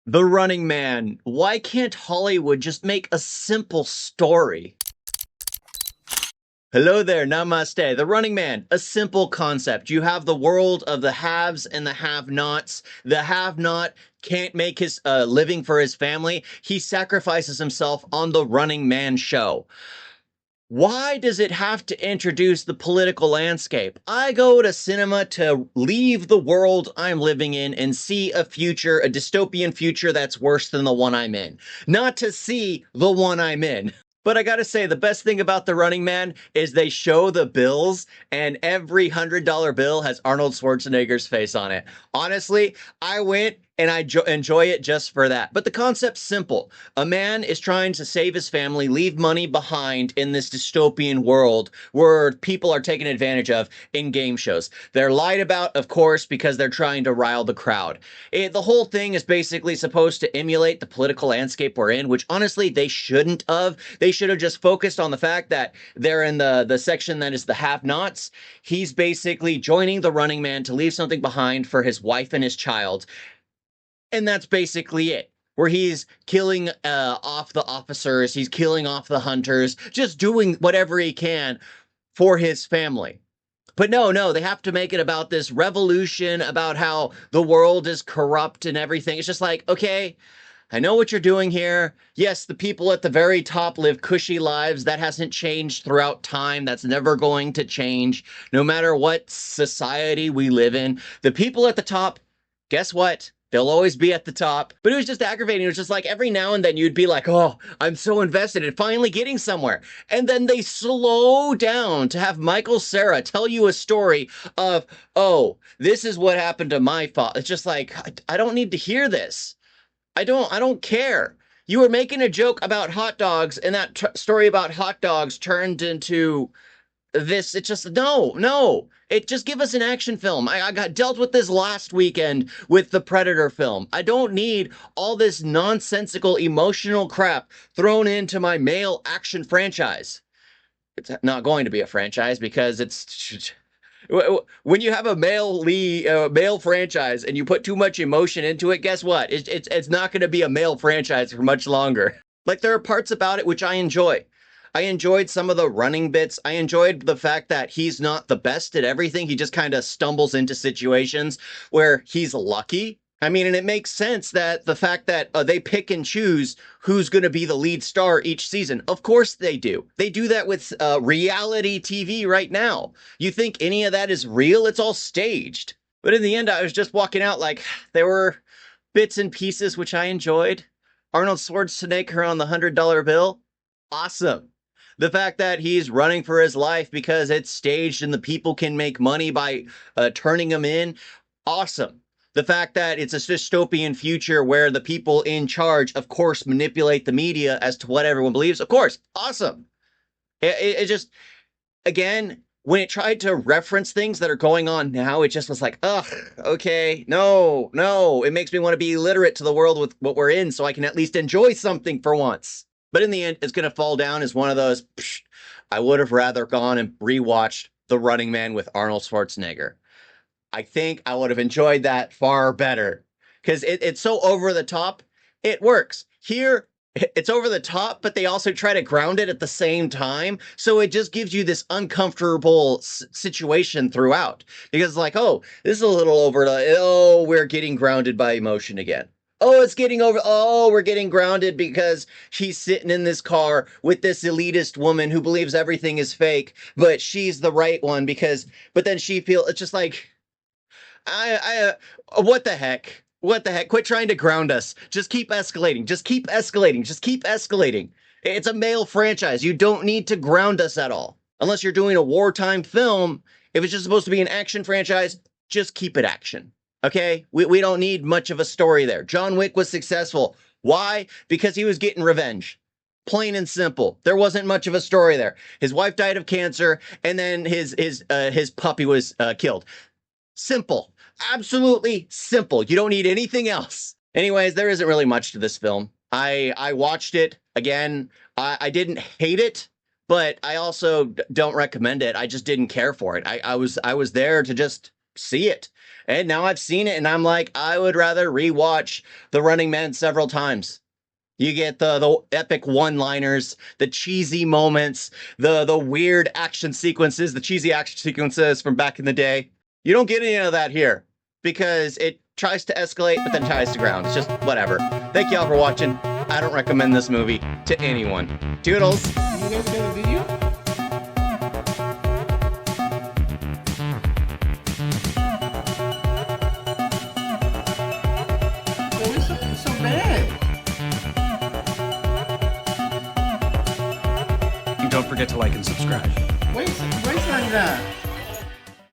The Running Man. Why can't Hollywood just make a simple story? Hello there, namaste. The Running Man, a simple concept. You have the world of the haves and the have-nots. The have-not can't make his living for his family. He sacrifices himself on the Running Man show. Why does it have to introduce the political landscape? I go to cinema to leave the world I'm living in and see a future, a dystopian future that's worse than the one I'm in, not to see the one I'm in. But I gotta say, the best thing about The Running Man is they show the bills, and every $100 bill has Arnold Schwarzenegger's face on it. Honestly, I went and I enjoy it just for that. But the concept's simple. A man is trying to save his family, leave money behind in this dystopian world where people are taken advantage of in game shows. They're lied about, of course, because they're trying to rile the crowd. The whole thing is basically supposed to emulate the political landscape we're in, which honestly they shouldn't have. They should have just focused on the fact that they're in the section that is the have-nots. He's basically joining the Running Man to leave something behind for his wife and his child. And that's basically it. Where he's killing off the officers, he's killing off the hunters, just doing whatever he can for his family. But no, they have to make it about this revolution, about how the world is corrupt and everything. It's just like, okay, I know what you're doing here. Yes, the people at the very top live cushy lives. That hasn't changed throughout time. That's never going to change, no matter what society we live in. The people at the top, guess what? They'll always be at the top. But it was just aggravating. It was just like every now and then you'd be like, oh, I'm so invested in finally getting somewhere. And then they slow down to have Michael Cera tell you a story of, oh, this is what happened to my father. It's just like, I don't need to hear this. I don't care. You were making a joke about hot dogs, and that story about hot dogs turned into this. It just no. It just give us an action film. I got dealt with this last weekend with the Predator film. I don't need all this nonsensical emotional crap thrown into my male action franchise. It's not going to be a franchise because it's when you have a male franchise and you put too much emotion into it, guess what? It's not going to be a male franchise for much longer. Like there are parts about it which I enjoy. I enjoyed some of the running bits. I enjoyed the fact that he's not the best at everything. He just kind of stumbles into situations where he's lucky. I mean, and it makes sense that the fact that they pick and choose who's going to be the lead star each season. Of course they do. They do that with reality TV right now. You think any of that is real? It's all staged. But in the end, I was just walking out like there were bits and pieces which I enjoyed. Arnold Schwarzenegger on the $100 bill, awesome. The fact that he's running for his life because it's staged and the people can make money by turning him in, awesome. The fact that it's a dystopian future where the people in charge, of course, manipulate the media as to what everyone believes, of course, awesome. It just, again, when it tried to reference things that are going on now, it just was like, ugh, okay, no. It makes me want to be illiterate to the world with what we're in so I can at least enjoy something for once. But in the end, it's going to fall down as one of those, I would have rather gone and rewatched The Running Man with Arnold Schwarzenegger. I think I would have enjoyed that far better because it's so over the top. It works. Here, it's over the top, but they also try to ground it at the same time. So it just gives you this uncomfortable situation throughout because it's like, oh, this is a little over. Oh, we're getting grounded by emotion again. Oh, it's getting over. Oh, we're getting grounded because she's sitting in this car with this elitist woman who believes everything is fake, but she's the right one because, but then she feels it's just like, what the heck? What the heck? Quit trying to ground us. Just keep escalating. Just keep escalating. Just keep escalating. It's a male franchise. You don't need to ground us at all. Unless you're doing a wartime film, if it's just supposed to be an action franchise, just keep it action. Okay? We don't need much of a story there. John Wick was successful. Why? Because he was getting revenge. Plain and simple. There wasn't much of a story there. His wife died of cancer, and then his puppy was killed. Simple. Absolutely simple. You don't need anything else. Anyways, there isn't really much to this film. I watched it again. I didn't hate it, but I also don't recommend it. I just didn't care for it. I was there to just see it. And now I've seen it, and I'm like, I would rather rewatch The Running Man several times. You get the epic one-liners, the cheesy moments, the weird action sequences, the cheesy action sequences from back in the day. You don't get any of that here because it tries to escalate but then ties to ground. It's just whatever. Thank y'all for watching. I don't recommend this movie to anyone. Toodles. You guys got a video? So bad. And don't forget to like and subscribe. Wait, wait like that.